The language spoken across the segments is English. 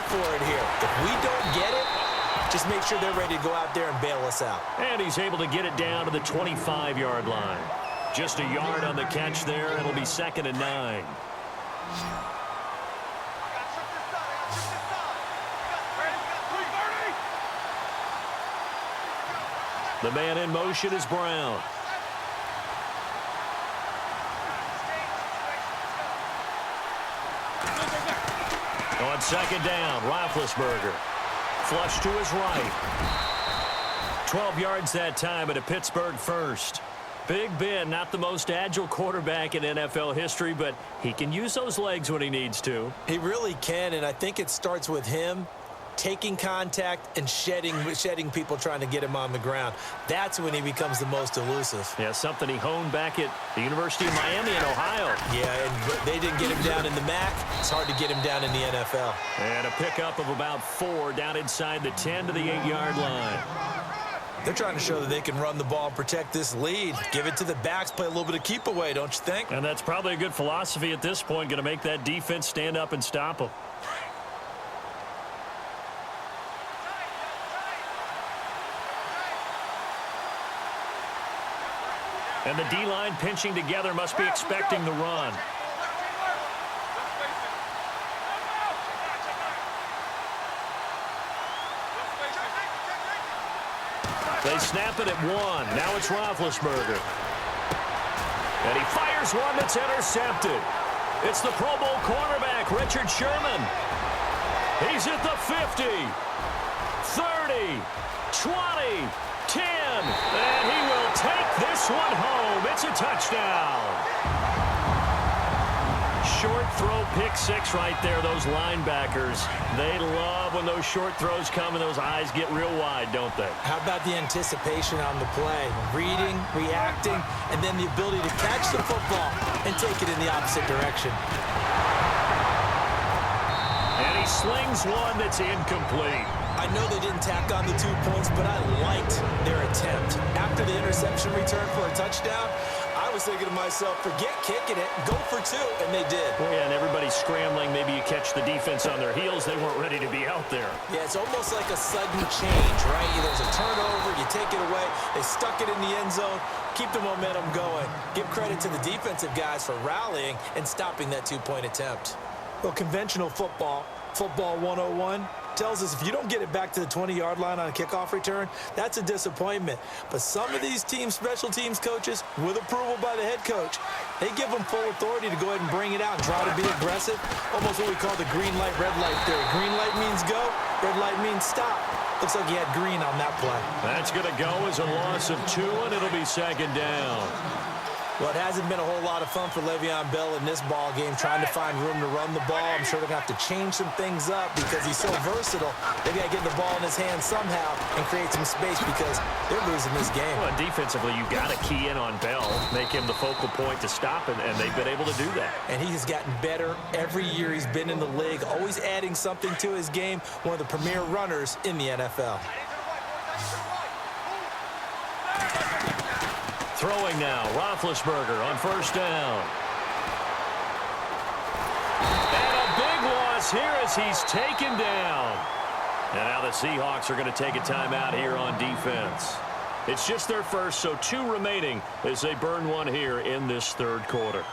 for it here. If we don't get it, just make sure they're ready to go out there and bail us out. And he's able to get it down to the 25-yard line. Just a yard on the catch there. It'll be 2nd and 9. The man in motion is Brown. On 2nd down, Roethlisberger. Flush to his right. 12 yards that time at a Pittsburgh first. Big Ben, not the most agile quarterback in NFL history, but he can use those legs when he needs to. He really can, and I think it starts with him taking contact and shedding people trying to get him on the ground. That's when he becomes the most elusive. Yeah, something he honed back at the University of Miami in Ohio. Yeah, and they didn't get him down in the MAC. It's hard to get him down in the NFL. And a pickup of about 4 down inside the 10 to the 8-yard line. They're trying to show that they can run the ball and protect this lead. Give it to the backs, play a little bit of keep away, don't you think? And that's probably a good philosophy at this point, going to make that defense stand up and stop them. And the D-line pinching together must be expecting the run. They snap it at 1. Now it's Roethlisberger. And he fires one that's intercepted. It's the Pro Bowl cornerback, Richard Sherman. He's at the 50, 30, 20, 10, and he will take this one home. It's a touchdown. Short throw, pick 6 right there. Those linebackers, they love when those short throws come and those eyes get real wide, don't they? How about the anticipation on the play? Reading, reacting, and then the ability to catch the football and take it in the opposite direction. And he slings one that's incomplete. I know they didn't tack on the 2 points, but I liked their attempt. After the interception return for a touchdown, I was thinking to myself, forget kicking it, go for 2, and they did. Well, yeah, and everybody's scrambling. Maybe you catch the defense on their heels. They weren't ready to be out there. Yeah, it's almost like a sudden change, right? There's a turnover, you take it away, they stuck it in the end zone, keep the momentum going. Give credit to the defensive guys for rallying and stopping that 2-point attempt. Well, conventional football 101, tells us if you don't get it back to the 20-yard line on a kickoff return, that's a disappointment. But some of these special teams coaches, with approval by the head coach, they give them full authority to go ahead and bring it out and try to be aggressive. Almost what we call the green light, red light theory. Green light means go, red light means stop. Looks like he had green on that play. That's going to go as a loss of 2, and it'll be 2nd down. Well, it hasn't been a whole lot of fun for Le'Veon Bell in this ball game, trying to find room to run the ball. I'm sure they're going to have to change some things up because he's so versatile. They got to get the ball in his hands somehow and create some space because they're losing this game. Well, defensively, you got to key in on Bell, make him the focal point to stop it, and they've been able to do that. And he has gotten better every year he's been in the league, always adding something to his game, one of the premier runners in the NFL. Throwing now, Roethlisberger on 1st down. And a big loss here as he's taken down. And now the Seahawks are going to take a timeout here on defense. It's just their first, so 2 remaining as they burn one here in this 3rd quarter.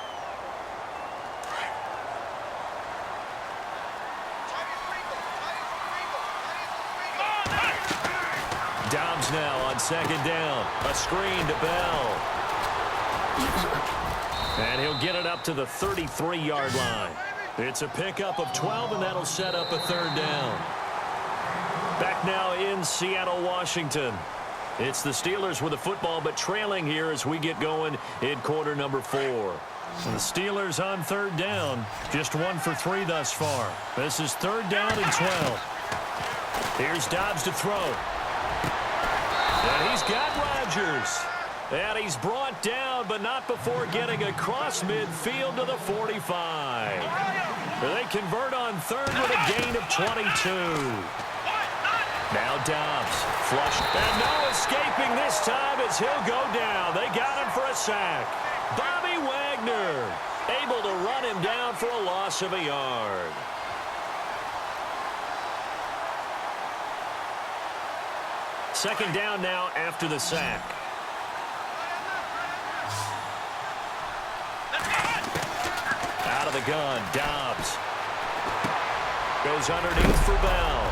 Dobbs now on 2nd down. A screen to Bell. And he'll get it up to the 33-yard line. It's a pickup of 12, and that'll set up a 3rd down. Back now in Seattle, Washington. It's the Steelers with the football, but trailing here as we get going in quarter number 4. And the Steelers on 3rd down. Just 1 for 3 thus far. This is 3rd down and 12. Here's Dobbs to throw. And he's got Rodgers. And he's brought down, but not before getting across midfield to the 45. They convert on 3rd with a gain of 22. Now Dobbs, flush, and no escaping this time as he'll go down. They got him for a sack. Bobby Wagner able to run him down for a loss of a yard. Second down now after the sack. Out of the gun, Dobbs. Goes underneath for Bell.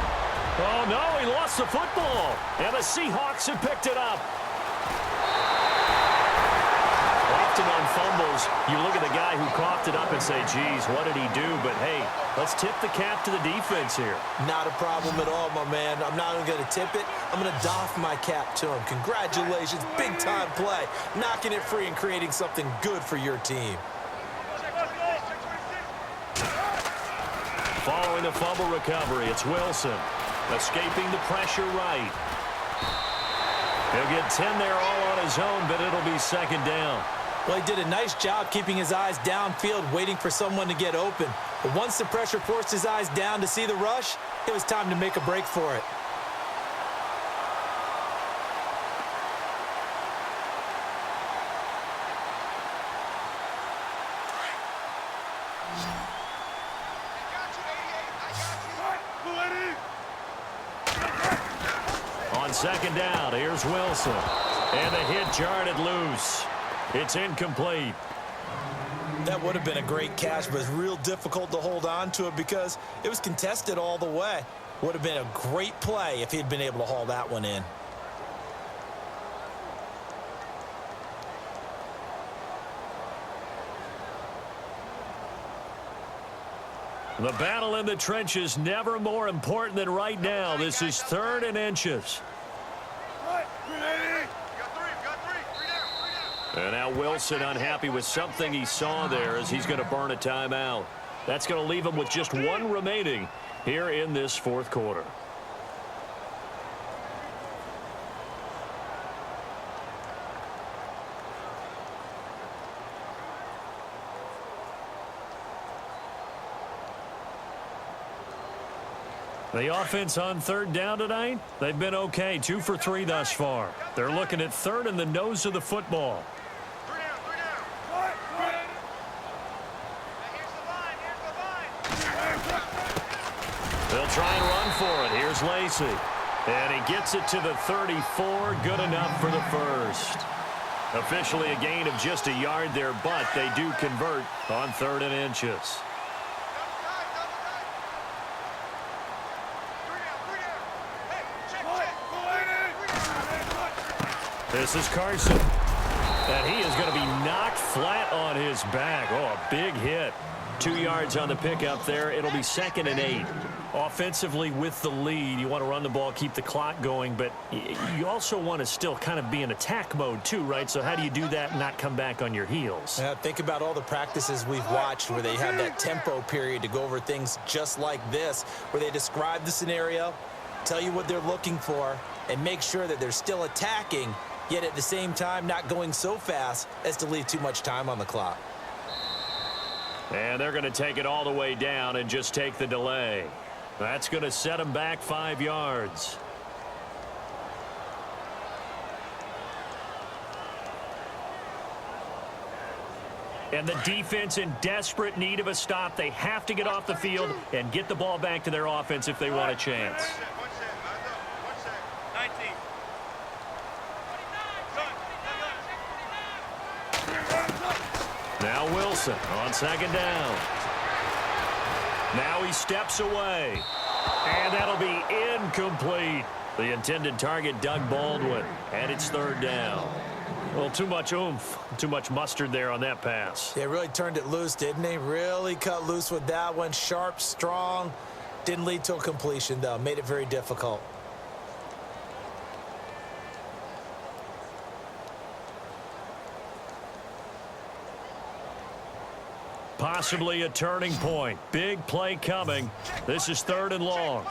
Oh, no, he lost the football. And the Seahawks have picked it up. Often on fumbles, you look at the guy who coughed it up and say, geez, what did he do? But, hey, let's tip the cap to the defense here. Not a problem at all, my man. I'm not even going to tip it. I'm going to doff my cap to him. Congratulations, big-time play. Knocking it free and creating something good for your team. Following the fumble recovery, it's Wilson. Escaping the pressure right. He'll get 10 there all on his own, but it'll be second down. Well, he did a nice job keeping his eyes downfield, waiting for someone to get open. But once the pressure forced his eyes down to see the rush, it was time to make a break for it. On second down, here's Wilson. And the hit jarred it loose. It's incomplete. That would have been a great catch, but it's real difficult to hold on to it because it was contested all the way. Would have been a great play if he'd been able to haul that one in. The battle in the trenches never more important than right now. This is 3rd and inches. And now Wilson unhappy with something he saw there as he's going to burn a timeout. That's going to leave him with just one remaining here in this fourth quarter. The offense on 3rd down tonight, they've been okay. 2 for 3 thus far. They're looking at 3rd in the nose of the football. They'll try and run for it. Here's Lacy. And he gets it to the 34. Good enough for the first. Officially a gain of just a yard there, but they do convert on 3rd and inches. This is Carson. And he is going to be knocked flat on his back. Oh, a big hit. 2 yards on the pickup there. It'll be 2nd and 8. Offensively with the lead, you want to run the ball, keep the clock going, but you also want to still kind of be in attack mode too, right? So how do you do that and not come back on your heels? Yeah, think about all the practices we've watched where they have that tempo period to go over things just like this, where they describe the scenario, tell you what they're looking for, and make sure that they're still attacking, yet at the same time not going so fast as to leave too much time on the clock. And they're going to take it all the way down and just take the delay. That's going to set them back 5 yards. And the defense in desperate need of a stop. They have to get off the field and get the ball back to their offense if they want a chance. Now Wilson on 2nd down. Now he steps away. And that'll be incomplete. The intended target, Doug Baldwin. And it's 3rd down. Well, too much oomph, too much mustard there on that pass. They really turned it loose, didn't they? Really cut loose with that one. Sharp, strong. Didn't lead to a completion, though. Made it very difficult. Possibly a turning point. Big play coming. This is 3rd and long.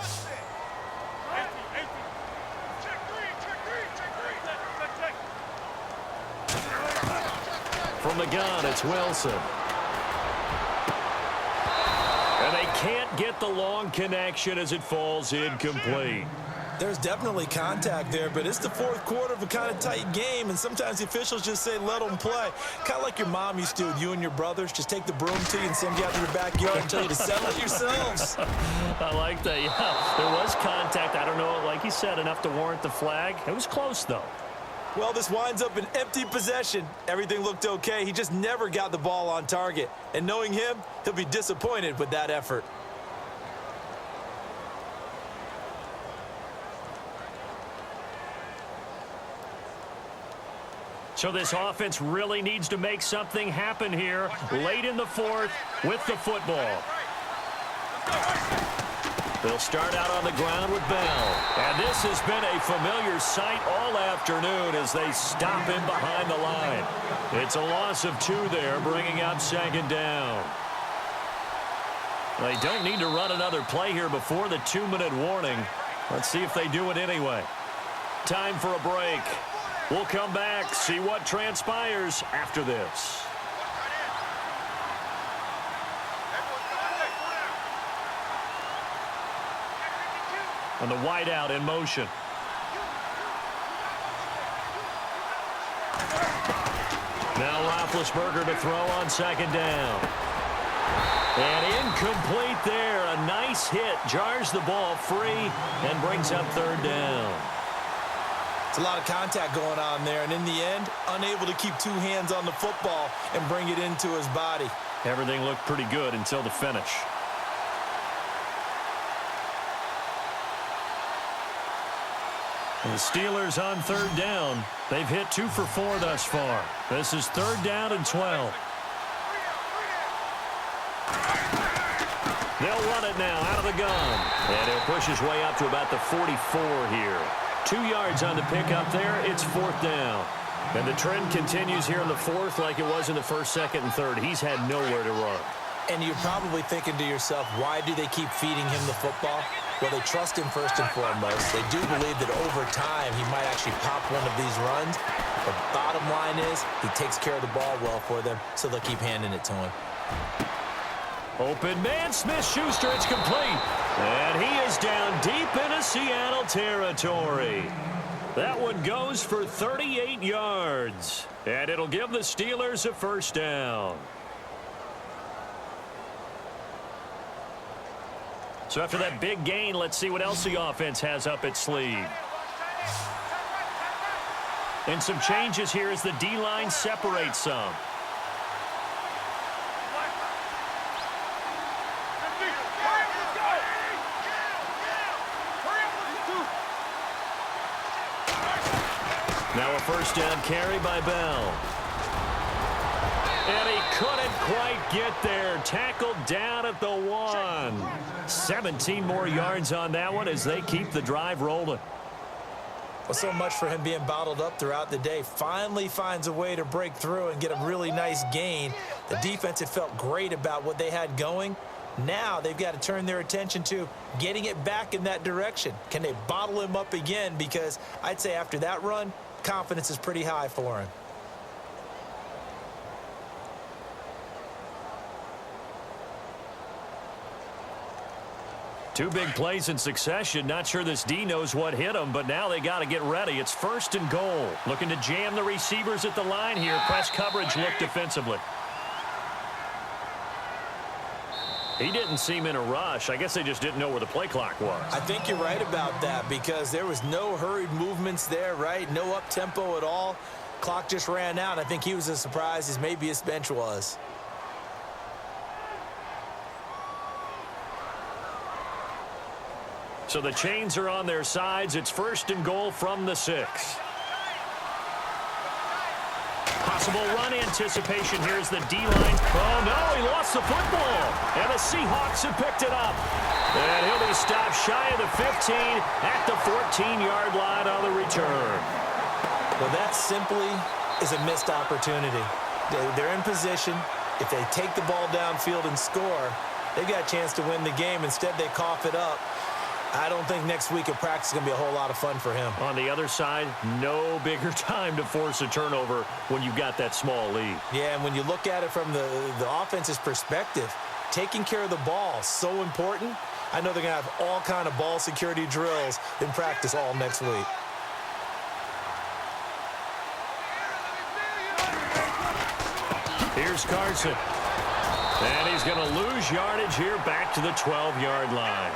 From the gun, it's Wilson. And they can't get the long connection as it falls incomplete. There's definitely contact there, but it's the fourth quarter of a kind of tight game, and sometimes the officials just say, let them play. Kind of like your mom used to with you and your brothers. Just take the broom to you and send you out to your backyard and tell you to settle it yourselves. I like that. Yeah, there was contact. I don't know, like you you said, enough to warrant the flag. It was close, though. Well, this winds up an empty possession. Everything looked okay. He just never got the ball on target. And knowing him, he'll be disappointed with that effort. So this offense really needs to make something happen here late in the fourth with the football. They'll start out on the ground with Bell. And this has been a familiar sight all afternoon as they stop him behind the line. It's a loss of 2 there, bringing up 2nd down. They don't need to run another play here before the 2-minute warning. Let's see if they do it anyway. Time for a break. We'll come back, see what transpires after this. And the wideout in motion. Now Roethlisberger to throw on 2nd down. And incomplete there. A nice hit. Jars the ball free and brings up 3rd down. It's a lot of contact going on there, and in the end, unable to keep 2 hands on the football and bring it into his body. Everything looked pretty good until the finish. And the Steelers on 3rd down. They've hit 2 for 4 thus far. This is 3rd down and 12. They'll run it now out of the gun. And he'll push his way up to about the 44 here. 2 yards on the pickup there. It's 4th down. And the trend continues here in the 4th like it was in the 1st, 2nd, and 3rd. He's had nowhere to run. And you're probably thinking to yourself, why do they keep feeding him the football? Well, they trust him first and foremost. They do believe that over time he might actually pop one of these runs. But bottom line is he takes care of the ball well for them, so they'll keep handing it to him. Open man, Smith-Schuster, it's complete. And he is down deep into Seattle territory. That one goes for 38 yards. And it'll give the Steelers a 1st down. So after that big gain, let's see what else the offense has up its sleeve. And some changes here as the D-line separates some. Now a 1st down carry by Bell. And he couldn't quite get there. Tackled down at the 1. 17 more yards on that one as they keep the drive rolling. Well, so much for him being bottled up throughout the day. Finally finds a way to break through and get a really nice gain. The defense had felt great about what they had going. Now they've got to turn their attention to getting it back in that direction. Can they bottle him up again? Because I'd say after that run, confidence is pretty high for him. Two big plays in succession. Not sure this D knows what hit him, but now they got to get ready. It's 1st and goal. Looking to jam the receivers at the line here. Press coverage look defensively. He didn't seem in a rush. I guess they just didn't know where the play clock was. I think you're right about that because there was no hurried movements there, right? No up-tempo at all. Clock just ran out. I think he was as surprised as maybe his bench was. So the chains are on their sides. It's 1st and goal from the 6. Possible run anticipation. Here's the D-line. Oh, no, he lost the football. And the Seahawks have picked it up. And he'll be stopped shy of the 15 at the 14-yard line on the return. Well, that simply is a missed opportunity. They're in position. If they take the ball downfield and score, they've got a chance to win the game. Instead, they cough it up. I don't think next week at practice is going to be a whole lot of fun for him. On the other side, no bigger time to force a turnover when you've got that small lead. Yeah, and when you look at it from the offense's perspective, taking care of the ball, so important. I know they're going to have all kind of ball security drills in practice all next week. Here's Carson. And he's going to lose yardage here back to the 12-yard line.